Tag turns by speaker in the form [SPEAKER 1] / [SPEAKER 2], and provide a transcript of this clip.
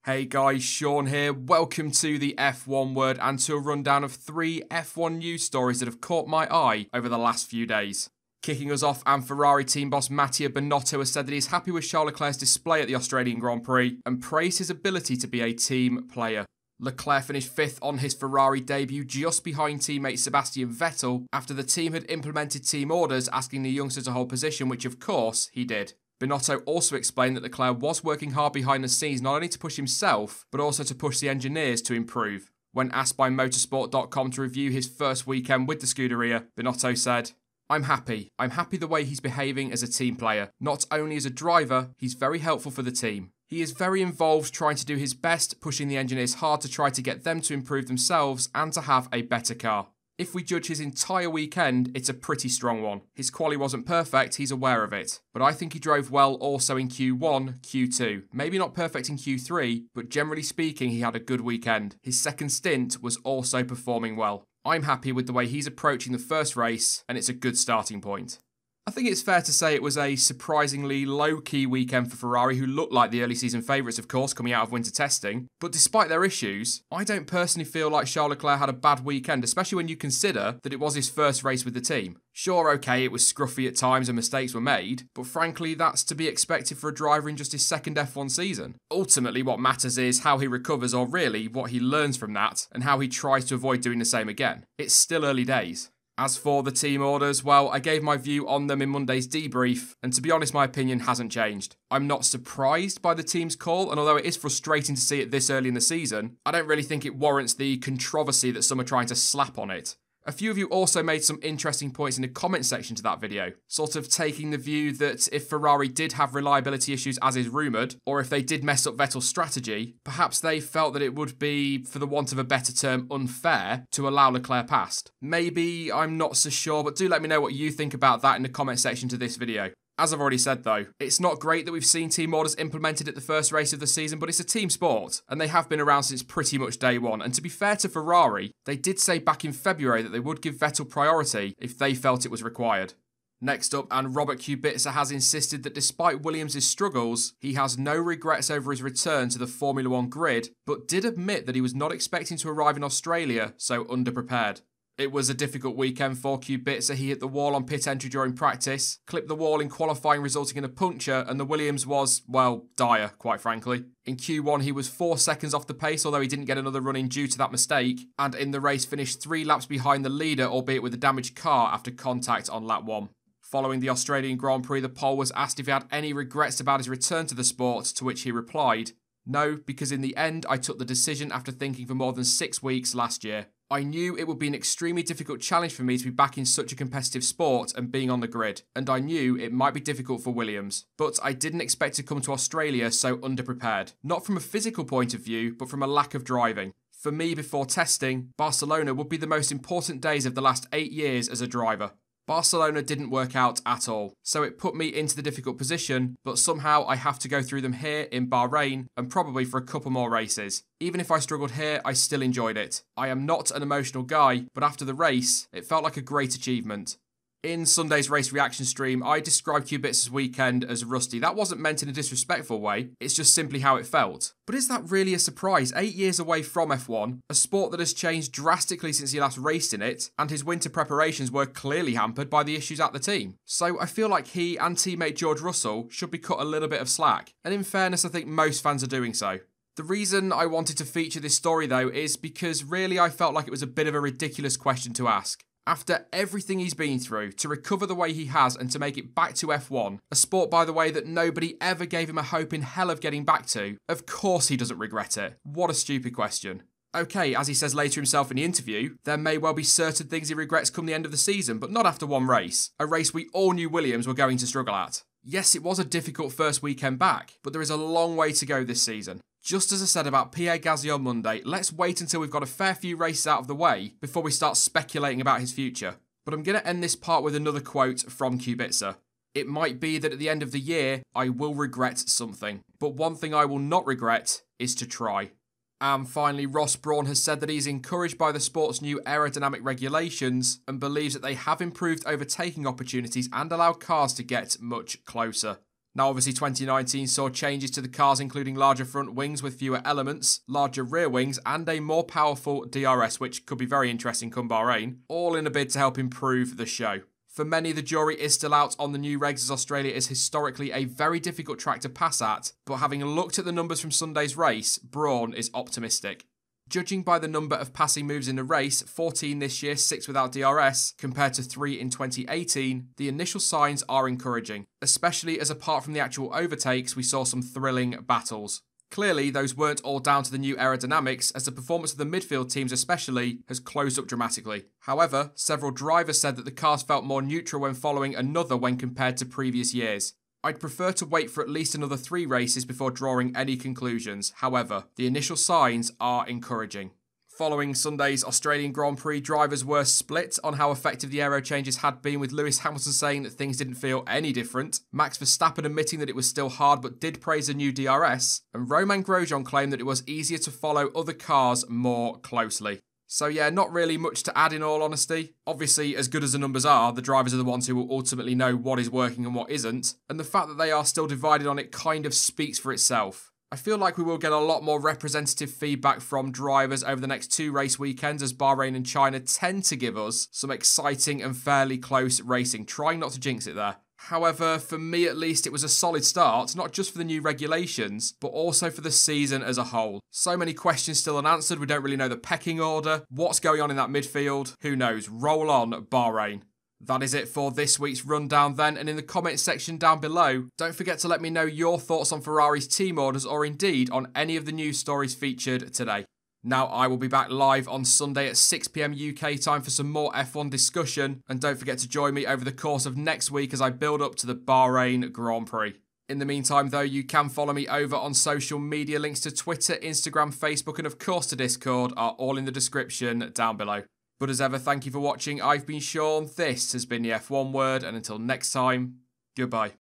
[SPEAKER 1] Hey guys, Sean here. Welcome to the F1 Word and to a rundown of 3 F1 news stories that have caught my eye over the last few days. Kicking us off, and Ferrari team boss Mattia Binotto has said that he's happy with Charles Leclerc's display at the Australian Grand Prix and praised his ability to be a team player. Leclerc finished 5th on his Ferrari debut, just behind teammate Sebastian Vettel, after the team had implemented team orders asking the youngster to hold position, which of course he did. Binotto also explained that Leclerc was working hard behind the scenes not only to push himself, but also to push the engineers to improve. When asked by motorsport.com to review his first weekend with the Scuderia, Binotto said, I'm happy the way he's behaving as a team player. Not only as a driver, he's very helpful for the team. He is very involved trying to do his best, pushing the engineers hard to try to get them to improve themselves and to have a better car. If we judge his entire weekend, it's a pretty strong one. His quali wasn't perfect, he's aware of it. But I think he drove well also in Q1, Q2. Maybe not perfect in Q3, but generally speaking, he had a good weekend. His second stint was also performing well. I'm happy with the way he's approaching the first race, and it's a good starting point. I think it's fair to say it was a surprisingly low-key weekend for Ferrari, who looked like the early season favourites, of course, coming out of winter testing. But despite their issues, I don't personally feel like Charles Leclerc had a bad weekend, especially when you consider that it was his first race with the team. Sure, okay, it was scruffy at times and mistakes were made, but frankly, that's to be expected for a driver in just his second F1 season. Ultimately, what matters is how he recovers, or really, what he learns from that, and how he tries to avoid doing the same again. It's still early days. As for the team orders, well, I gave my view on them in Monday's debrief, and to be honest, my opinion hasn't changed. I'm not surprised by the team's call, and although it is frustrating to see it this early in the season, I don't really think it warrants the controversy that some are trying to slap on it. A few of you also made some interesting points in the comment section to that video, sort of taking the view that if Ferrari did have reliability issues as is rumoured, or if they did mess up Vettel's strategy, perhaps they felt that it would be, for the want of a better term, unfair to allow Leclerc past. Maybe, I'm not so sure, but do let me know what you think about that in the comment section to this video. As I've already said though, it's not great that we've seen team orders implemented at the first race of the season, but it's a team sport, and they have been around since pretty much day one. And to be fair to Ferrari, they did say back in February that they would give Vettel priority if they felt it was required. Next up, and Robert Kubica has insisted that despite Williams' struggles, he has no regrets over his return to the Formula 1 grid, but did admit that he was not expecting to arrive in Australia so underprepared. It was a difficult weekend for Kubica. He hit the wall on pit entry during practice, clipped the wall in qualifying resulting in a puncture, and the Williams was, well, dire, quite frankly. In Q1 he was 4 seconds off the pace, although he didn't get another run in due to that mistake, and in the race finished 3 laps behind the leader, albeit with a damaged car after contact on lap 1. Following the Australian Grand Prix, the poll was asked if he had any regrets about his return to the sport, to which he replied, "No, because in the end I took the decision after thinking for more than 6 weeks last year. I knew it would be an extremely difficult challenge for me to be back in such a competitive sport and being on the grid, and I knew it might be difficult for Williams. But I didn't expect to come to Australia so underprepared. Not from a physical point of view, but from a lack of driving. For me, before testing, Barcelona would be the most important days of the last 8 years as a driver. Barcelona didn't work out at all, so it put me into the difficult position, but somehow I have to go through them here in Bahrain and probably for a couple more races. Even if I struggled here, I still enjoyed it. I am not an emotional guy, but after the race, it felt like a great achievement." In Sunday's race reaction stream, I described Kubica's weekend as rusty. That wasn't meant in a disrespectful way, it's just simply how it felt. But is that really a surprise? 8 years away from F1, a sport that has changed drastically since he last raced in it, and his winter preparations were clearly hampered by the issues at the team. So I feel like he and teammate George Russell should be cut a little bit of slack, and in fairness I think most fans are doing so. The reason I wanted to feature this story though is because really I felt like it was a bit of a ridiculous question to ask. After everything he's been through, to recover the way he has and to make it back to F1, a sport, by the way, that nobody ever gave him a hope in hell of getting back to, of course he doesn't regret it. What a stupid question. Okay, as he says later himself in the interview, there may well be certain things he regrets come the end of the season, but not after one race. A race we all knew Williams were going to struggle at. Yes, it was a difficult first weekend back, but there is a long way to go this season. Just as I said about Pierre Gasly on Monday, let's wait until we've got a fair few races out of the way before we start speculating about his future. But I'm going to end this part with another quote from Kubica. "It might be that at the end of the year, I will regret something, but one thing I will not regret is to try." And finally, Ross Brawn has said that he's encouraged by the sport's new aerodynamic regulations and believes that they have improved overtaking opportunities and allowed cars to get much closer. Now obviously 2019 saw changes to the cars including larger front wings with fewer elements, larger rear wings and a more powerful DRS, which could be very interesting come Bahrain, all in a bid to help improve the show. For many, the jury is still out on the new regs as Australia is historically a very difficult track to pass at, but having looked at the numbers from Sunday's race, Brawn is optimistic. Judging by the number of passing moves in the race, 14 this year, 6 without DRS, compared to 3 in 2018, the initial signs are encouraging, especially as apart from the actual overtakes, we saw some thrilling battles. Clearly, those weren't all down to the new aerodynamics, as the performance of the midfield teams especially has closed up dramatically. However, several drivers said that the cars felt more neutral when following another when compared to previous years. I'd prefer to wait for at least another 3 races before drawing any conclusions. However, the initial signs are encouraging. Following Sunday's Australian Grand Prix, drivers were split on how effective the aero changes had been, with Lewis Hamilton saying that things didn't feel any different, Max Verstappen admitting that it was still hard but did praise the new DRS, and Romain Grosjean claimed that it was easier to follow other cars more closely. So yeah, not really much to add in all honesty. Obviously, as good as the numbers are, the drivers are the ones who will ultimately know what is working and what isn't, and the fact that they are still divided on it kind of speaks for itself. I feel like we will get a lot more representative feedback from drivers over the next 2 race weekends, as Bahrain and China tend to give us some exciting and fairly close racing, trying not to jinx it there. However, for me at least, it was a solid start, not just for the new regulations, but also for the season as a whole. So many questions still unanswered, we don't really know the pecking order, what's going on in that midfield, who knows, roll on Bahrain. That is it for this week's rundown then, and in the comments section down below, don't forget to let me know your thoughts on Ferrari's team orders or indeed on any of the news stories featured today. Now I will be back live on Sunday at 6 PM UK time for some more F1 discussion, and don't forget to join me over the course of next week as I build up to the Bahrain Grand Prix. In the meantime though, you can follow me over on social media. Links to Twitter, Instagram, Facebook and of course to Discord are all in the description down below. But as ever, thank you for watching. I've been Sean, this has been the F1 Word, and until next time, goodbye.